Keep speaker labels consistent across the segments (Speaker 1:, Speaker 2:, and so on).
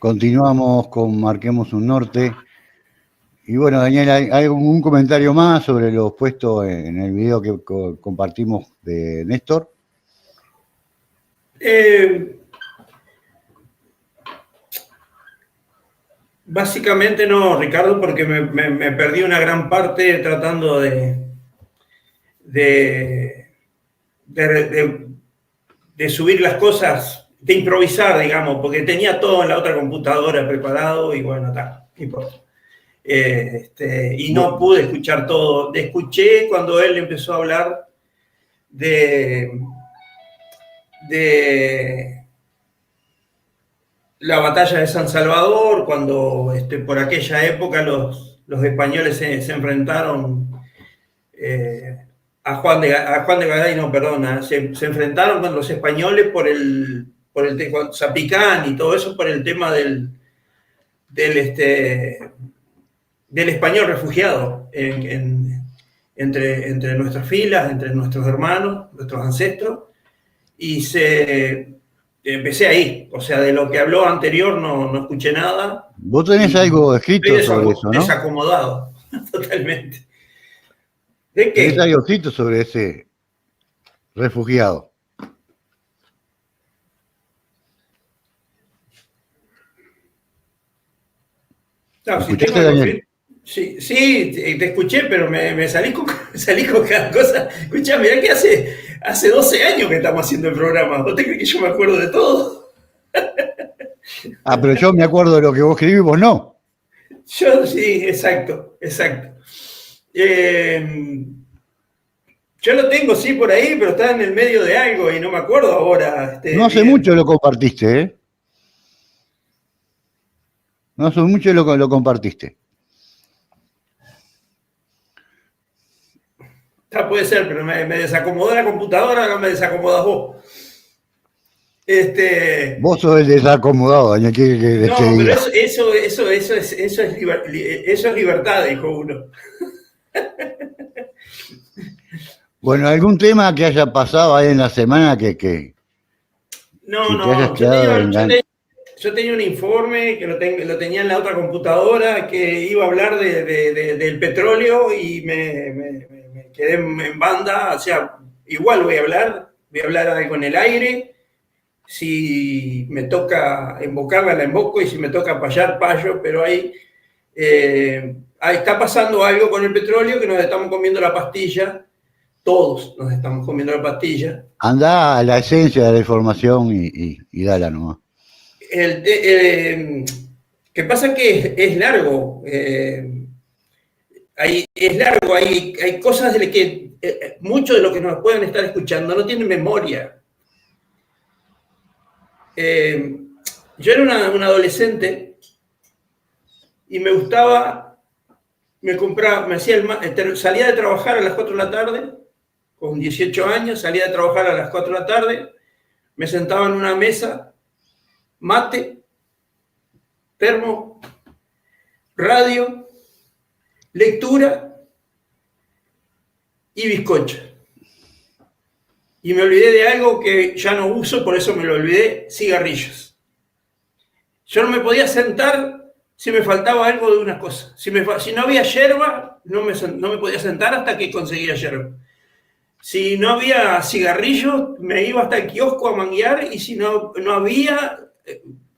Speaker 1: Continuamos con Marquemos un Norte. Y bueno, Daniel, ¿hay algún comentario más sobre lo puesto en el video que compartimos de Néstor?
Speaker 2: Básicamente no, Ricardo, porque me perdí una gran parte tratando de subir las cosas, de improvisar, digamos, porque tenía todo en la otra computadora preparado y bueno, está, no importa. Y no pude escuchar todo. Escuché cuando él empezó a hablar de la batalla de San Salvador, cuando por aquella época los españoles se enfrentaron a Juan de Garay, no, perdona, se enfrentaron con los españoles por el Zapicán y todo eso por el tema del español refugiado entre nuestras filas, entre nuestros hermanos, nuestros ancestros, y empecé ahí, o sea, de lo que habló anterior no escuché nada.
Speaker 1: Vos tenés algo escrito sobre eso, ¿no?
Speaker 2: Desacomodado, totalmente.
Speaker 1: ¿De qué? ¿Tenés algo escrito sobre ese refugiado?
Speaker 2: No, si tengo algo, sí, te escuché, pero me salí con cada cosa. Escuchá, mirá que hace 12 años que estamos haciendo el programa. ¿Vos te crees que yo me acuerdo de todo?
Speaker 1: Pero yo me acuerdo de lo que vos escribís, vos no.
Speaker 2: Yo sí, exacto. Yo lo tengo, sí, por ahí, pero está en el medio de algo y no me acuerdo ahora.
Speaker 1: No hace mucho lo compartiste, ¿eh? No hace mucho lo compartiste.
Speaker 2: Puede ser, pero me desacomodó la computadora, ahora me desacomodas vos.
Speaker 1: Vos sos el desacomodado, Daniel.
Speaker 2: No, pero eso es libertad, dijo uno.
Speaker 1: Bueno, ¿algún tema que haya pasado ahí en la semana que
Speaker 2: No, yo tenía un informe que lo tenía en la otra computadora que iba a hablar del petróleo y me quedé en banda, o sea, igual voy a hablar algo en el aire, si me toca invocarla, la invoco, y si me toca payar, payo, pero ahí está pasando algo con el petróleo que nos estamos comiendo la pastilla. Todos nos estamos comiendo la pastilla.
Speaker 1: Anda a la esencia de la información y dala nomás.
Speaker 2: ¿Qué pasa? Que es largo. Hay cosas de que muchos de los que nos pueden estar escuchando no tienen memoria. Yo era un adolescente y me gustaba, salía de trabajar a las 4 de la tarde. Con 18 años, salía de trabajar a las 4 de la tarde, me sentaba en una mesa, mate, termo, radio, lectura y bizcocho. Y me olvidé de algo que ya no uso, por eso me lo olvidé, cigarrillos. Yo no me podía sentar si me faltaba algo de una cosa. Si no había yerba, no me podía sentar hasta que conseguía yerba. Si no había cigarrillos, me iba hasta el kiosco a manguear, y si no había,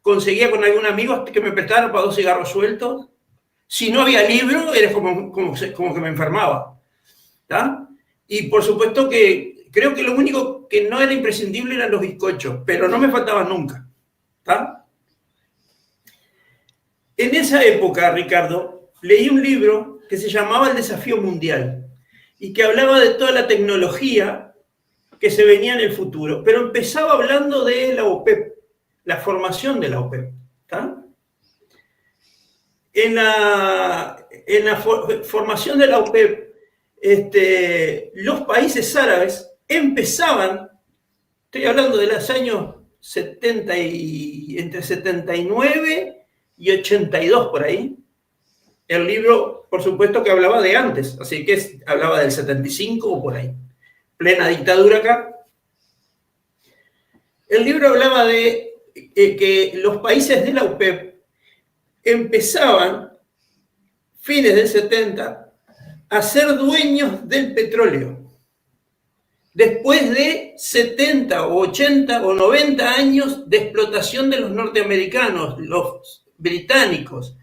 Speaker 2: conseguía con algún amigo que me prestara para 2 cigarros sueltos. Si no había libro, era como que me enfermaba. ¿Tá? Y por supuesto que creo que lo único que no era imprescindible eran los bizcochos, pero no me faltaban nunca. ¿Tá? En esa época, Ricardo, leí un libro que se llamaba El Desafío Mundial, y que hablaba de toda la tecnología que se venía en el futuro, pero empezaba hablando de la OPEP, la formación de la OPEP. ¿Tá? En la formación de la OPEP, los países árabes empezaban, estoy hablando de los años entre 79 y 82 por ahí. El libro, por supuesto, que hablaba de antes, así que hablaba del 75 o por ahí, plena dictadura acá. El libro hablaba de que los países de la OPEP empezaban, fines del 70, a ser dueños del petróleo. Después de 70 o 80 o 90 años de explotación de los norteamericanos, los británicos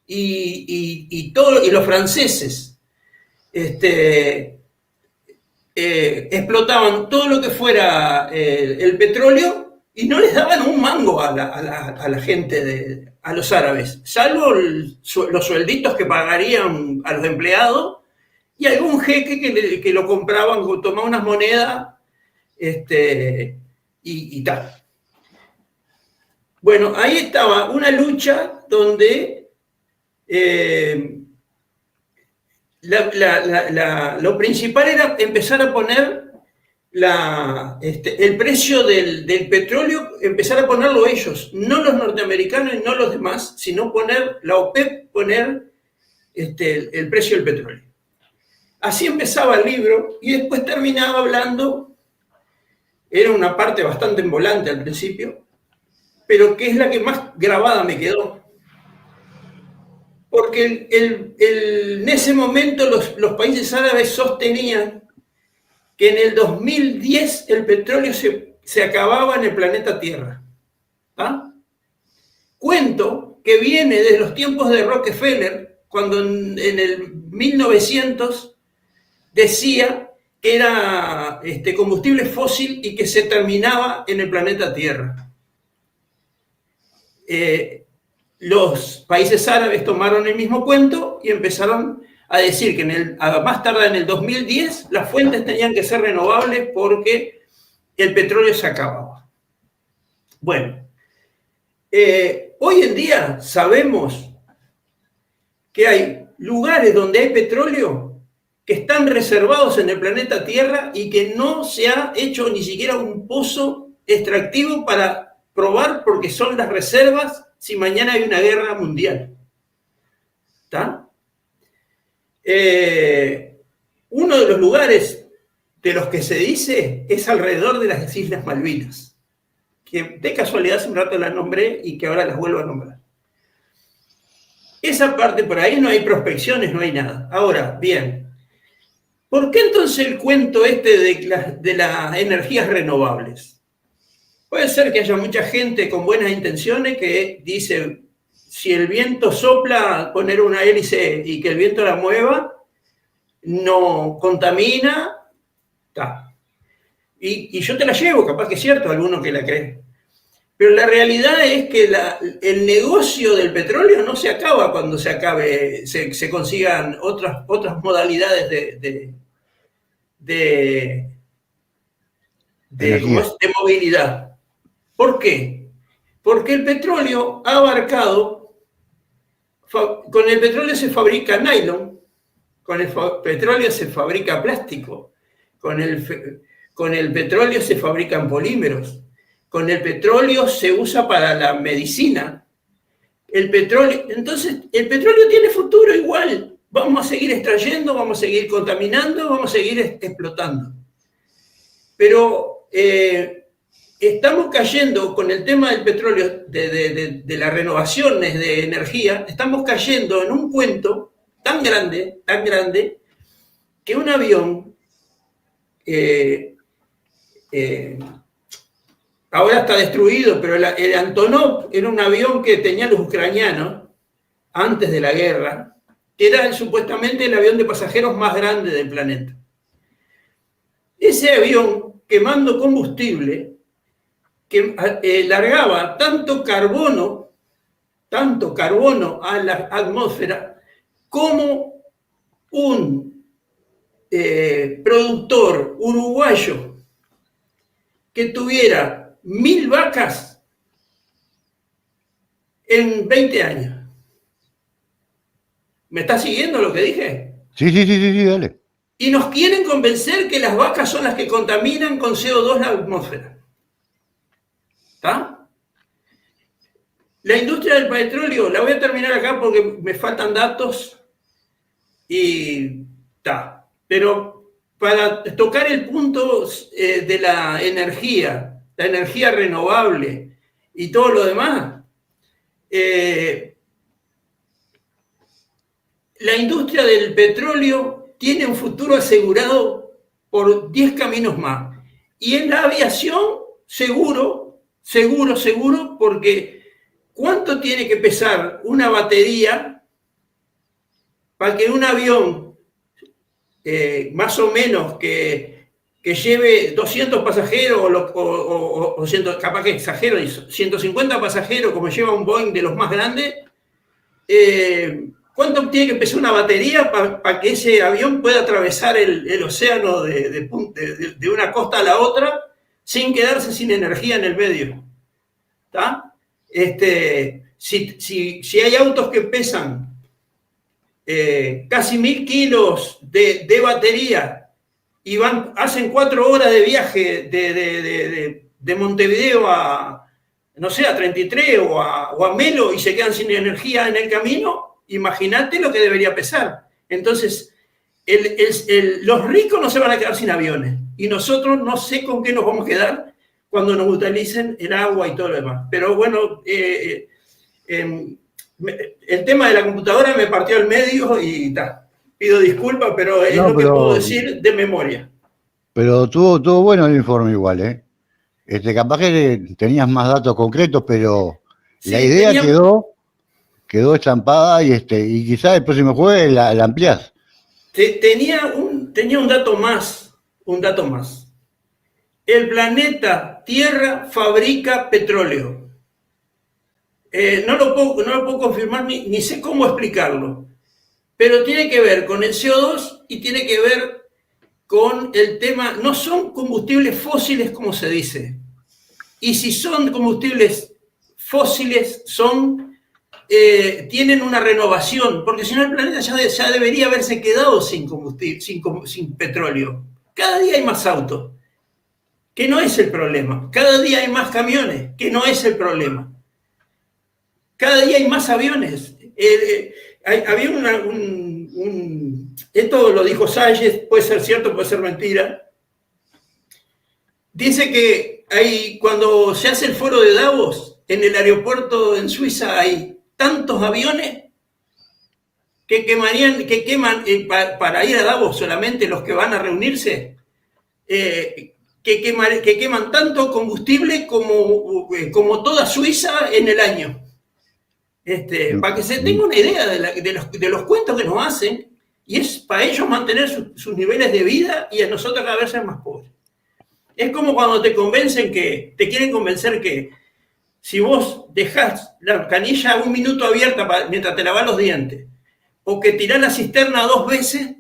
Speaker 2: y los franceses, explotaban todo lo que fuera el petróleo y no les daban un mango a la gente, a los árabes, salvo los suelditos que pagarían a los empleados y algún jeque que lo compraban, tomaba unas monedas y tal. Bueno, ahí estaba una lucha donde lo principal era empezar a poner el precio del petróleo, empezar a ponerlo ellos, no los norteamericanos y no los demás, sino poner la OPEP, poner el precio del petróleo. Así empezaba el libro y después terminaba hablando, era una parte bastante embolante al principio, pero que es la que más grabada me quedó. Porque en ese momento los países árabes sostenían que en el 2010 el petróleo se acababa en el planeta Tierra. ¿Ah? Cuento que viene de los tiempos de Rockefeller, cuando en el 1900 decía que era combustible fósil y que se terminaba en el planeta Tierra. Los países árabes tomaron el mismo cuento y empezaron a decir que más tarde en el 2010 las fuentes tenían que ser renovables porque el petróleo se acababa. Bueno, hoy en día sabemos que hay lugares donde hay petróleo que están reservados en el planeta Tierra y que no se ha hecho ni siquiera un pozo extractivo para probar porque son las reservas si mañana hay una guerra mundial. ¿Está? Uno de los lugares de los que se dice es alrededor de las Islas Malvinas, que de casualidad hace un rato las nombré y que ahora las vuelvo a nombrar. Esa parte por ahí no hay prospecciones, no hay nada. Ahora, bien, ¿por qué entonces el cuento de las energías renovables? Puede ser que haya mucha gente con buenas intenciones que dice, si el viento sopla, poner una hélice y que el viento la mueva, no contamina, está. Y yo te la llevo, capaz que es cierto, alguno que la cree. Pero la realidad es que el negocio del petróleo no se acaba cuando se consigan otras modalidades de movilidad. ¿Por qué? Porque el petróleo ha abarcado, con el petróleo se fabrica nylon, con el petróleo se fabrica plástico, con el petróleo se fabrican polímeros, con el petróleo se usa para la medicina. Entonces, el petróleo tiene futuro igual. Vamos a seguir extrayendo, vamos a seguir contaminando, vamos a seguir explotando. Pero estamos cayendo con el tema del petróleo, de las renovaciones de energía, estamos cayendo en un cuento tan grande, que un avión ahora está destruido, pero el Antonov era un avión que tenían los ucranianos antes de la guerra, que era supuestamente el avión de pasajeros más grande del planeta. Ese avión, quemando combustible, que largaba tanto carbono a la atmósfera como un productor uruguayo que tuviera 1000 vacas en 20 años. ¿Me estás siguiendo lo que dije?
Speaker 1: Sí, dale.
Speaker 2: Y nos quieren convencer que las vacas son las que contaminan con CO2 la atmósfera. ¿Está? La industria del petróleo, la voy a terminar acá porque me faltan datos y está. Pero para tocar el punto de la energía renovable y todo lo demás, la industria del petróleo tiene un futuro asegurado por 10 caminos más. Y en la aviación, seguro, porque ¿cuánto tiene que pesar una batería para que un avión más o menos que lleve 200 pasajeros o capaz que exagero, 150 pasajeros como lleva un Boeing de los más grandes? ¿Cuánto tiene que pesar una batería para que ese avión pueda atravesar el océano de una costa a la otra sin quedarse sin energía en el medio? ¿Está? Si hay autos que pesan casi 1000 kilos de batería y hacen 4 horas de viaje de Montevideo a, no sé, a 33 o a Melo y se quedan sin energía en el camino, imagínate lo que debería pesar. Entonces, los ricos no se van a quedar sin aviones y nosotros no sé con qué nos vamos a quedar cuando nos utilicen el agua y todo lo demás. Pero bueno, el tema de la computadora me partió al medio y ta. Pido disculpas, pero es lo que puedo decir de memoria.
Speaker 1: Pero tuvo bueno el informe igual, ¿eh? Capaz que tenías más datos concretos, pero sí, la idea quedó estampada y quizás el próximo jueves la ampliás.
Speaker 2: Tenía un dato más. El planeta Tierra fabrica petróleo. No lo puedo confirmar ni sé cómo explicarlo, pero tiene que ver con el CO2 y tiene que ver con el tema, no son combustibles fósiles como se dice, y si son combustibles fósiles tienen una renovación, porque si no el planeta ya debería haberse quedado sin combustible, sin petróleo. Cada día hay más autos, que no es el problema. Cada día hay más camiones, que no es el problema. Cada día hay más aviones. Había esto lo dijo Salles, puede ser cierto, puede ser mentira. Dice que cuando se hace el foro de Davos, en el aeropuerto en Suiza hay tantos aviones que queman para ir a Davos solamente los que van a reunirse, que queman tanto combustible como toda Suiza en el año. Para que se tenga una idea de los cuentos que nos hacen, y es para ellos mantener sus niveles de vida y a nosotros cada vez ser más pobres. Es como cuando te quieren convencer que si vos dejás la canilla 1 minuto abierta mientras te lavas los dientes, o que tirás la cisterna 2 veces,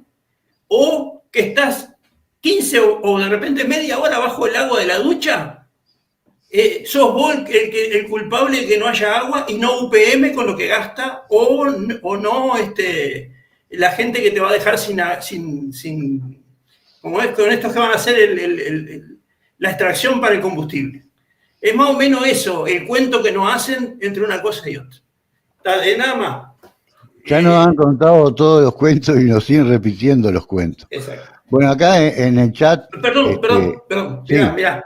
Speaker 2: o que estás 15 o de repente media hora bajo el agua de la ducha, sos vos el culpable de que no haya agua y no UPM con lo que gasta, o no la gente que te va a dejar sin como es con estos que van a hacer la extracción para el combustible. Es más o menos eso, el cuento que nos hacen entre una cosa y otra. Nada más.
Speaker 1: Ya nos han contado todos los cuentos y nos siguen repitiendo los cuentos.
Speaker 2: Exacto.
Speaker 1: Bueno, acá en el chat...
Speaker 2: Perdón. Sí. Mirá.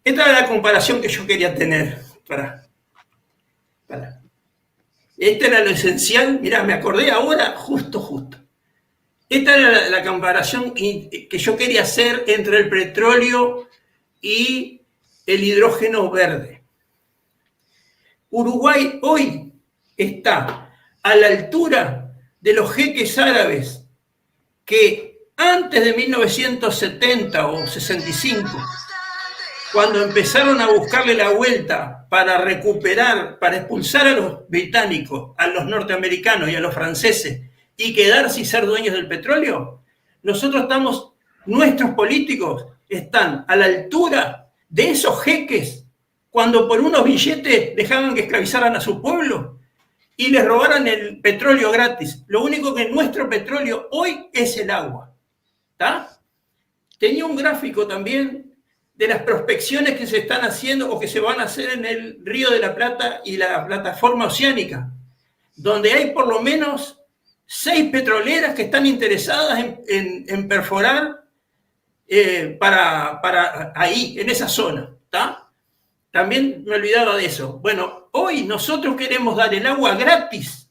Speaker 2: Esta era la comparación que yo quería tener. Esta era lo esencial. Mirá, me acordé ahora justo. Esta era la comparación que yo quería hacer entre el petróleo y el hidrógeno verde. Uruguay hoy está a la altura de los jeques árabes que antes de 1970 o 65, cuando empezaron a buscarle la vuelta para recuperar, para expulsar a los británicos, a los norteamericanos y a los franceses y quedarse y ser dueños del petróleo, nuestros políticos están a la altura de esos jeques cuando por unos billetes dejaban que esclavizaran a su pueblo y les robaran el petróleo gratis. Lo único que nuestro petróleo hoy es el agua. ¿Está? Tenía un gráfico también de las prospecciones que se están haciendo o que se van a hacer en el Río de la Plata y la plataforma oceánica, donde hay por lo menos 6 petroleras que están interesadas en perforar para ahí, en esa zona. ¿Está? También me olvidaba de eso. Bueno, hoy nosotros queremos dar el agua gratis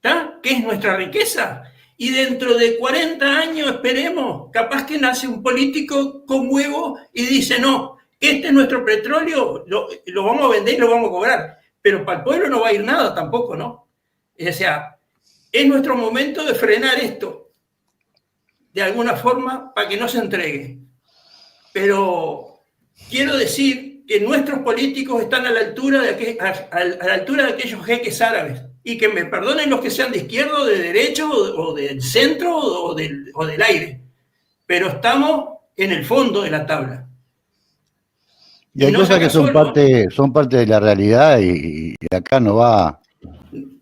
Speaker 2: ¿está? ¿Qué es nuestra riqueza? Y dentro de 40 años, esperemos, capaz que nace un político con huevo y dice, no, este es nuestro petróleo, lo vamos a vender y lo vamos a cobrar. Pero para el pueblo no va a ir nada tampoco, ¿no? O sea, es nuestro momento de frenar esto, de alguna forma, para que no se entregue. Pero quiero decir que nuestros políticos están a la altura de aquellos jeques árabes. Y que me perdonen los que sean de izquierda o de derecha o del centro o del aire. Pero estamos en el fondo de la tabla.
Speaker 1: Y hay cosas que son parte de la realidad y acá no va.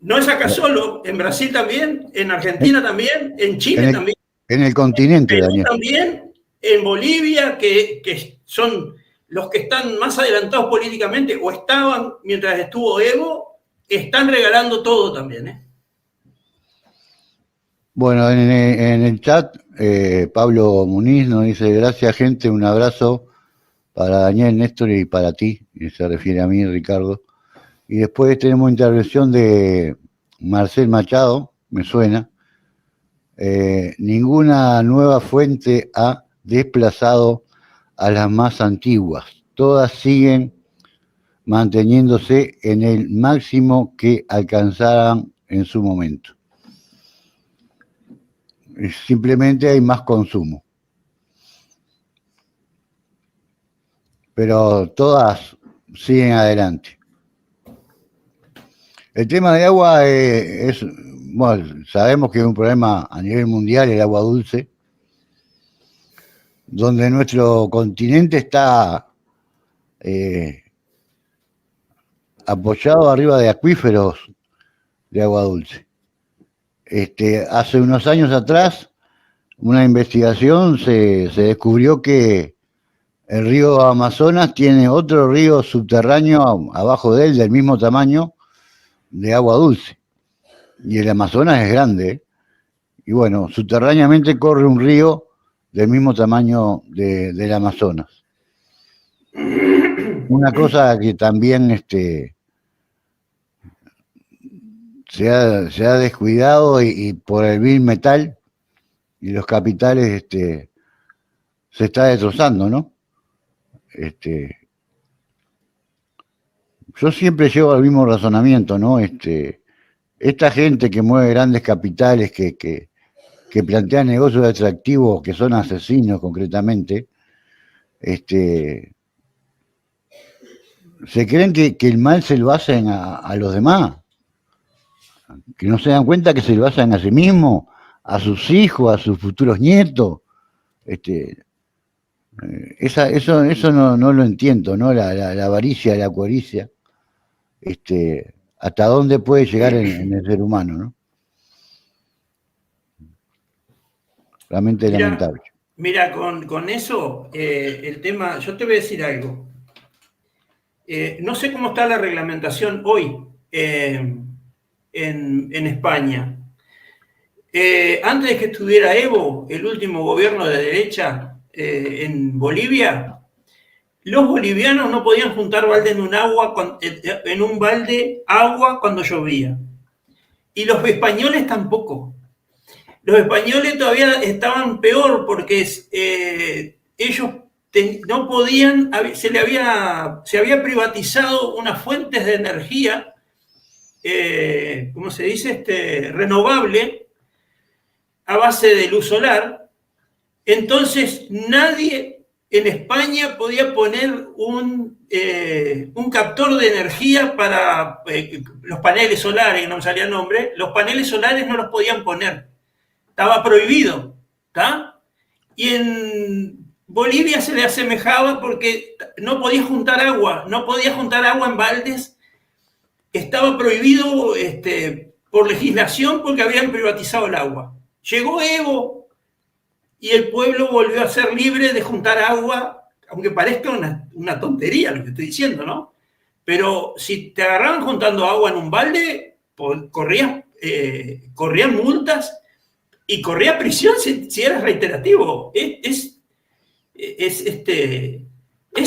Speaker 2: No es acá solo, en Brasil también, en Argentina también, en Chile también.
Speaker 1: En el continente,
Speaker 2: Perú
Speaker 1: Daniel.
Speaker 2: También, en Bolivia, que son los que están más adelantados políticamente, o estaban mientras estuvo Evo, están regalando todo también, ¿eh?
Speaker 1: Bueno, en el chat, Pablo Muniz nos dice, gracias gente, un abrazo para Daniel, Néstor y para ti, y se refiere a mí, Ricardo. Y después tenemos intervención de Marcel Machado, me suena. Ninguna nueva fuente ha desplazado a las más antiguas. Todas siguen manteniéndose en el máximo que alcanzaran en su momento. Simplemente hay más consumo. Pero todas siguen adelante. El tema de agua bueno, sabemos que es un problema a nivel mundial, el agua dulce, donde nuestro continente está apoyado arriba de acuíferos de agua dulce. Hace unos años atrás, una investigación se descubrió que el río Amazonas tiene otro río subterráneo abajo de él, del mismo tamaño, de agua dulce. Y el Amazonas es grande. Y bueno, subterráneamente corre un río del mismo tamaño del Amazonas. Una cosa que también se ha descuidado y por el Big Metal y los capitales se está destrozando, ¿no? Yo siempre llevo el mismo razonamiento, ¿no? Esta gente que mueve grandes capitales, que plantean negocios atractivos, que son asesinos concretamente, se creen que el mal se lo hacen a los demás, que no se dan cuenta que se lo hacen a sí mismos, a sus hijos, a sus futuros nietos. Eso no lo entiendo, ¿no? La avaricia, la codicia, hasta dónde puede llegar en el ser humano, ¿no? Realmente lamentable.
Speaker 2: Mira, con eso, el tema, yo te voy a decir algo. No sé cómo está la reglamentación hoy en España. Antes de que estuviera Evo, el último gobierno de derecha en Bolivia, los bolivianos no podían juntar balde en un balde agua cuando llovía. Y los españoles tampoco. Los españoles todavía estaban peor porque ellos no podían, se había privatizado unas fuentes de energía, ¿cómo se dice? Renovable, a base de luz solar. Entonces nadie en España podía poner un captor de energía para los paneles solares, no me salía el nombre, los paneles solares no los podían poner. Estaba prohibido, ¿está? Y en Bolivia se le asemejaba porque no podía juntar agua en baldes, estaba prohibido por legislación porque habían privatizado el agua. Llegó Evo y el pueblo volvió a ser libre de juntar agua, aunque parezca una tontería lo que estoy diciendo, ¿no? Pero si te agarraban juntando agua en un balde, corrían multas y corría prisión si eras reiterativo. Es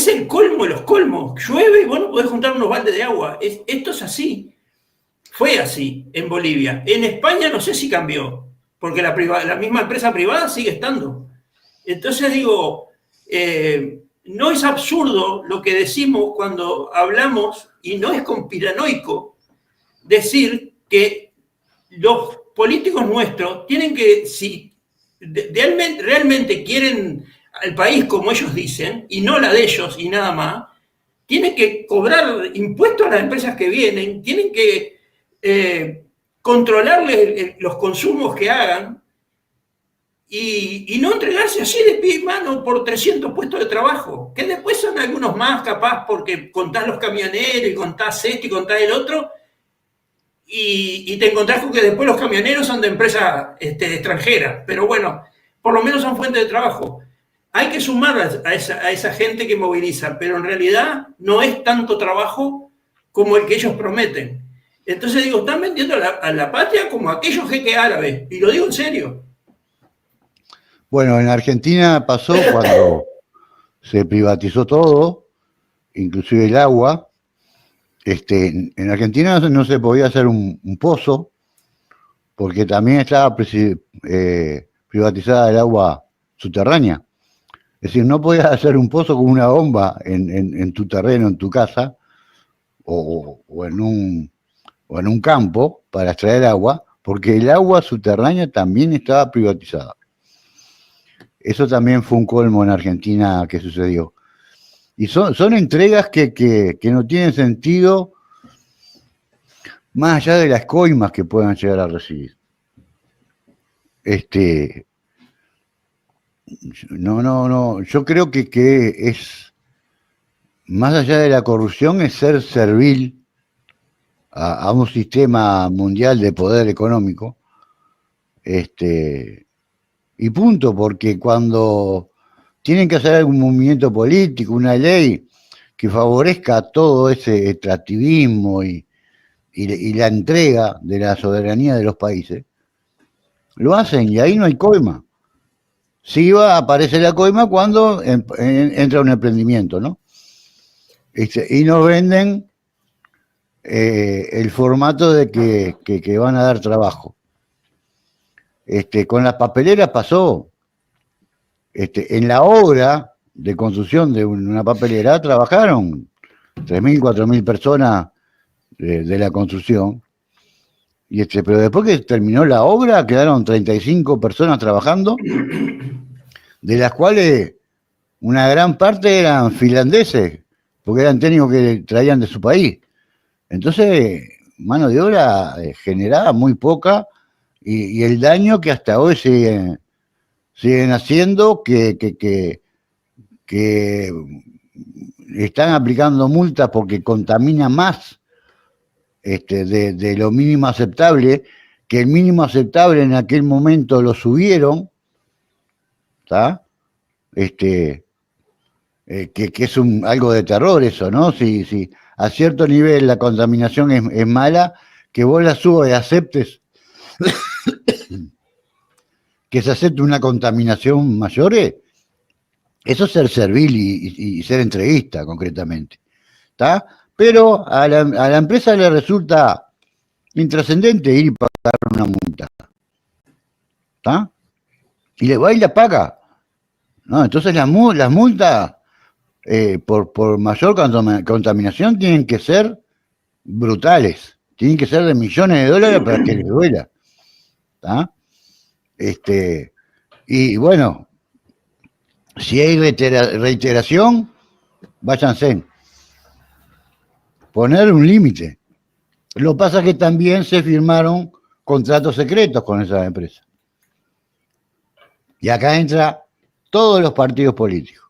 Speaker 2: el colmo de los colmos. Llueve y vos no podés juntar unos baldes de agua. Esto es así. Fue así en Bolivia. En España no sé si cambió, porque la misma empresa privada sigue estando. Entonces digo, no es absurdo lo que decimos cuando hablamos, y no es conspiranoico, decir que los políticos nuestros tienen que, si realmente quieren al país como ellos dicen, y no la de ellos y nada más, tienen que cobrar impuestos a las empresas que vienen, tienen que controlarles los consumos que hagan y no entregarse así de pie y mano por 300 puestos de trabajo, que después son algunos más capaz porque contás los camioneros y contás esto y contás el otro, y te encontrás con que después los camioneros son de empresas extranjeras, pero bueno, por lo menos son fuentes de trabajo. Hay que sumar a esa gente que moviliza, pero en realidad no es tanto trabajo como el que ellos prometen. Entonces digo, están vendiendo a la patria como aquellos jeques árabes, y lo digo en serio.
Speaker 1: Bueno, en Argentina pasó cuando se privatizó todo, inclusive el agua. En Argentina no se podía hacer un pozo, porque también estaba privatizada el agua subterránea. Es decir, no podías hacer un pozo con una bomba en tu terreno, en tu casa, o en un campo para extraer agua, porque el agua subterránea también estaba privatizada. Eso también fue un colmo en Argentina que sucedió. Y son entregas que no tienen sentido más allá de las coimas que puedan llegar a recibir. No, yo creo que es, más allá de la corrupción, es ser servil a un sistema mundial de poder económico, y punto, porque cuando tienen que hacer algún movimiento político, una ley que favorezca todo ese extractivismo y la entrega de la soberanía de los países, lo hacen y ahí no hay coima. Sí aparece la coima cuando entra un emprendimiento, ¿no? Y nos venden el formato de que van a dar trabajo. Con las papeleras pasó. En la obra de construcción de una papelera trabajaron 3.000, 4.000 personas de la construcción. Pero después que terminó la obra, quedaron 35 personas trabajando, de las cuales una gran parte eran finlandeses, porque eran técnicos que traían de su país. Entonces, mano de obra generada muy poca, y el daño que hasta hoy siguen haciendo, que están aplicando multas porque contamina más de lo mínimo aceptable, que el mínimo aceptable en aquel momento lo subieron, ¿está? Que es algo de terror eso, ¿no? Si a cierto nivel la contaminación es mala, que vos la subas y aceptes que se acepte una contaminación mayor, eso es ser servil y ser entreguista, concretamente, ¿está? Pero a la empresa le resulta intrascendente ir y pagar una multa, ¿está? Y le va y la paga, ¿no? Entonces las multas por mayor contaminación tienen que ser brutales, tienen que ser de millones de dólares para que les duela, ¿está? Y bueno, si hay reiteración, váyanse. Poner un límite. Lo que pasa es que también se firmaron contratos secretos con esas empresas. Y acá entra todos los partidos políticos.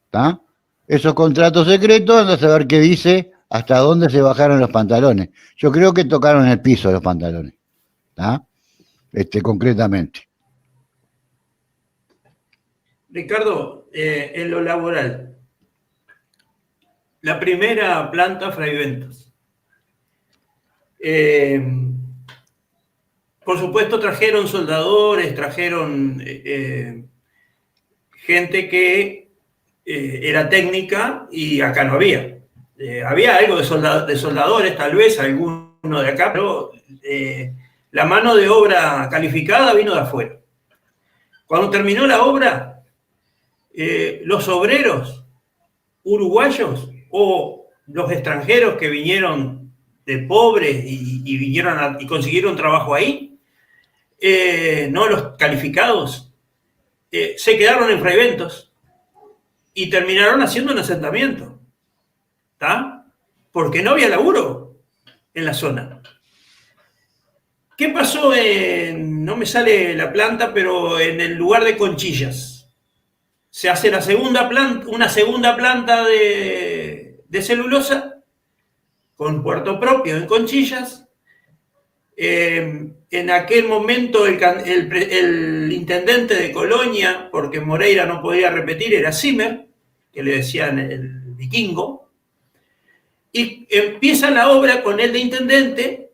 Speaker 1: ¿Está? Esos contratos secretos, anda a saber qué dice, hasta dónde se bajaron los pantalones. Yo creo que tocaron el piso los pantalones. ¿Está? Concretamente.
Speaker 2: Ricardo, en lo laboral, la primera planta Fraiventos. Por supuesto trajeron soldadores, trajeron gente que era técnica, y acá no había. Había algo de soldadores, tal vez algún de acá, pero la mano de obra calificada vino de afuera. Cuando terminó la obra, los obreros uruguayos o los extranjeros que vinieron de pobres y vinieron y consiguieron trabajo ahí, no los calificados, se quedaron en Fraiventos y terminaron haciendo un asentamiento, ¿está? Porque no había laburo en la zona. ¿Qué pasó no me sale la planta, pero en el lugar de Conchillas? Se hace una segunda planta de celulosa con puerto propio en Conchillas. En aquel momento el intendente de Colonia, porque Moreira no podía repetir, era Zimmer, que le decían el vikingo, y empieza la obra con él de intendente,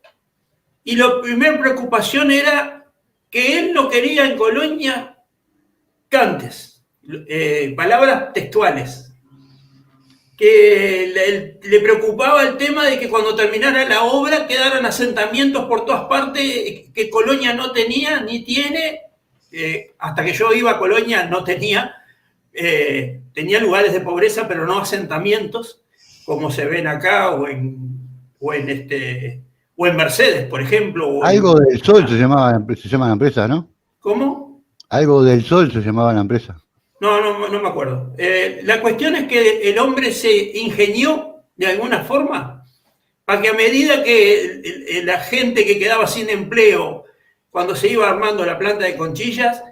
Speaker 2: y la primera preocupación era que él no quería en Colonia cantes, palabras textuales, que le preocupaba el tema de que cuando terminara la obra quedaran asentamientos por todas partes que Colonia no tenía ni tiene, hasta que yo iba a Colonia no tenía, tenía lugares de pobreza pero no asentamientos como se ven acá o en Mercedes, por ejemplo.
Speaker 1: Algo del Sol se llama la empresa, ¿no?
Speaker 2: ¿Cómo?
Speaker 1: Algo del Sol se llamaba la empresa.
Speaker 2: No me acuerdo. La cuestión es que el hombre se ingenió de alguna forma para que a medida que la gente que quedaba sin empleo cuando se iba armando la planta de Conchillas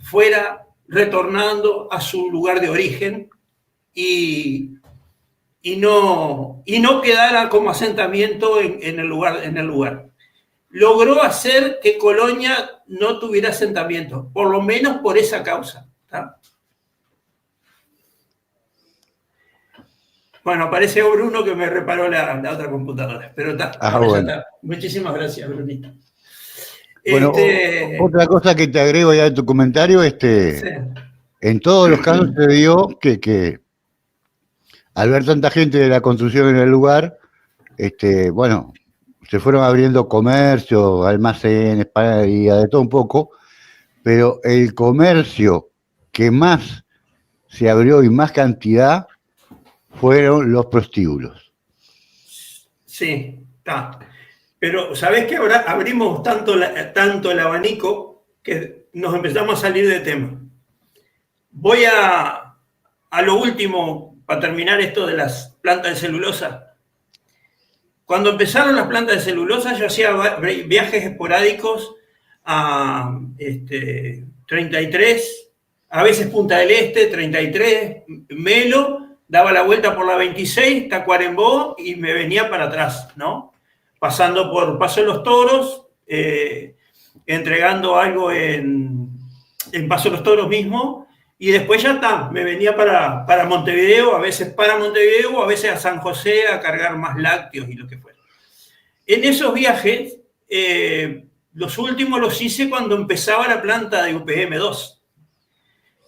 Speaker 2: fuera retornando a su lugar de origen y no quedara como asentamiento en el lugar. Logró hacer que Colonia no tuviera asentamiento, por lo menos por esa causa. ¿Tá? Bueno, aparece Bruno que me reparó la otra computadora, pero está.
Speaker 1: Bueno.
Speaker 2: Está. Muchísimas gracias, Brunito.
Speaker 1: Bueno, otra cosa que te agrego ya de tu comentario, sí. En todos los casos se dio que al ver tanta gente de la construcción en el lugar, bueno, se fueron abriendo comercios, almacenes, panadería, de todo un poco, pero el comercio que más se abrió y más cantidad fueron los prostíbulos.
Speaker 2: Sí, está. Pero ¿sabés que ahora abrimos tanto el abanico que nos empezamos a salir de tema? Voy a lo último, para terminar esto de las plantas de celulosa. Cuando empezaron las plantas de celulosa, yo hacía viajes esporádicos a 33, a veces Punta del Este, 33, Melo, daba la vuelta por la 26, Tacuarembó, y me venía para atrás, ¿no? Pasando por Paso de los Toros, entregando algo en Paso de los Toros mismo, y después ya está, me venía para Montevideo, a veces para Montevideo, o a veces a San José a cargar más lácteos y lo que fuera. En esos viajes, los últimos los hice cuando empezaba la planta de UPM2.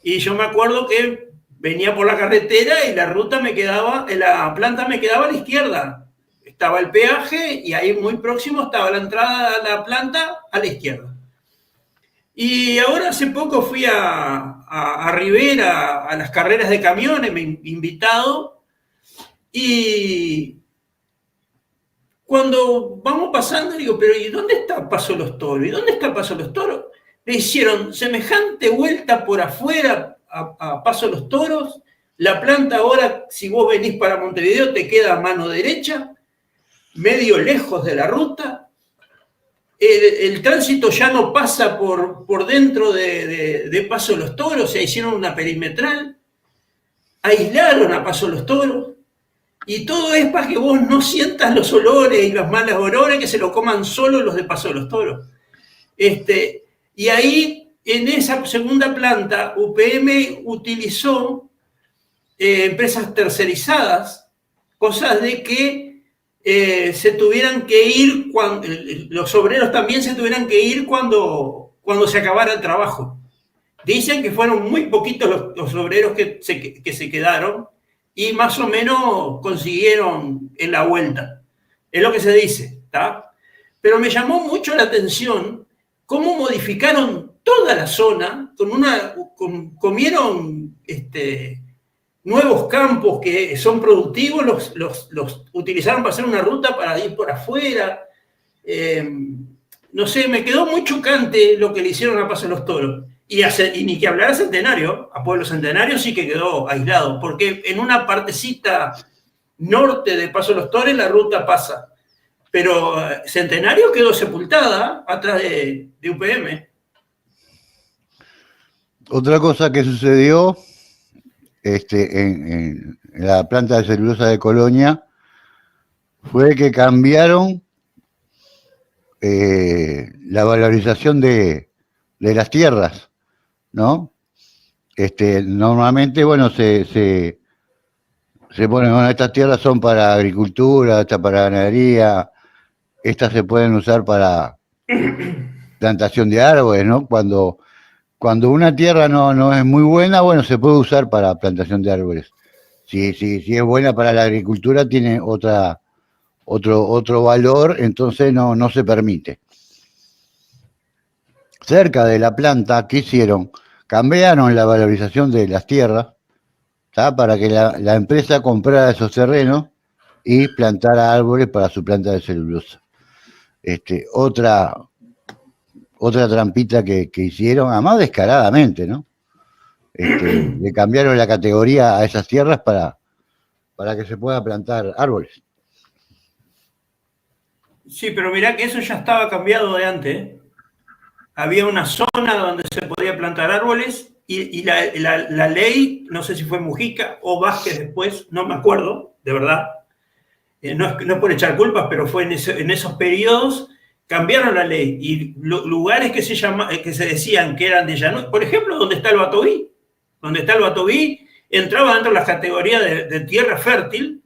Speaker 2: Y yo me acuerdo que venía por la carretera y la planta me quedaba a la izquierda. Estaba el peaje y ahí muy próximo estaba la entrada a la planta a la izquierda. Y ahora hace poco fui a Rivera, a las carreras de camiones, me he invitado, y cuando vamos pasando digo, pero ¿y dónde está Paso de los Toros? ¿Y dónde está Paso de los Toros? Le hicieron semejante vuelta por afuera a Paso de los Toros. La planta ahora, si vos venís para Montevideo, te queda a mano derecha, medio lejos de la ruta. El tránsito ya no pasa por dentro de Paso de los Toros, se hicieron una perimetral, aislaron a Paso de los Toros, y todo es para que vos no sientas los olores y las malas olores, que se lo coman solo los de Paso de los Toros. Y ahí, en esa segunda planta, UPM utilizó empresas tercerizadas, cosas de que se tuvieran que ir, los obreros también se tuvieran que ir cuando se acabara el trabajo. Dicen que fueron muy poquitos los obreros que se quedaron y más o menos consiguieron en la vuelta. Es lo que se dice, ¿está? pero me llamó mucho la atención cómo modificaron toda la zona, comieron nuevos campos que son productivos, los utilizaron para hacer una ruta para ir por afuera. No sé, me quedó muy chocante lo que le hicieron a Paso de los Toros. Y ni que hablar a Centenario, a Pueblo Centenario sí que quedó aislado, porque en una partecita norte de Paso de los Toros la ruta pasa. Pero Centenario quedó sepultada atrás de UPM.
Speaker 1: Otra cosa que sucedió en la planta de celulosa de Colonia fue que cambiaron la valorización de las tierras, ¿no? Normalmente, bueno, se ponen, bueno, estas tierras son para agricultura, estas para ganadería, estas se pueden usar para plantación de árboles, ¿no? Cuando una tierra no es muy buena, bueno, se puede usar para plantación de árboles. Si es buena para la agricultura, tiene otro valor, entonces no se permite. Cerca de la planta, ¿qué hicieron? Cambiaron la valorización de las tierras, ¿tá? Para que la empresa comprara esos terrenos y plantara árboles para su planta de celulosa. Otra trampita que hicieron, además descaradamente, ¿no? Le cambiaron la categoría a esas tierras para que se pueda plantar árboles.
Speaker 2: Sí, pero mirá que eso ya estaba cambiado de antes. Había una zona donde se podía plantar árboles y la ley, no sé si fue Mujica o Vázquez después, no me acuerdo, de verdad. No es por echar culpas, pero fue en esos periodos, cambiaron la ley y lugares que se decían que eran de llanura, por ejemplo, donde está el Batoví, entraba dentro de las categorías de tierra fértil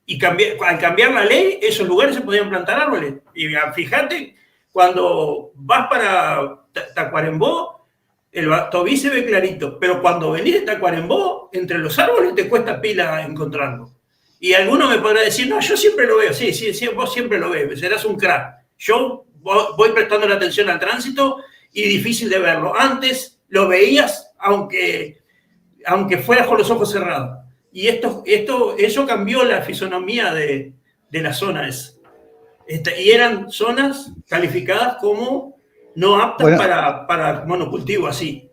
Speaker 2: y al cambiar la ley, esos lugares se podían plantar árboles. Y fíjate, cuando vas para Tacuarembó, el Batoví se ve clarito, pero cuando venís de Tacuarembó, entre los árboles te cuesta pila encontrarlo. Y alguno me podrá decir, no, yo siempre lo veo. Sí, vos siempre lo ves, serás un crack. Yo voy prestando la atención al tránsito y difícil de verlo. Antes lo veías, aunque fueras con los ojos cerrados. Y eso cambió la fisonomía de la zona esa. Y eran zonas calificadas como no aptas para monocultivo así.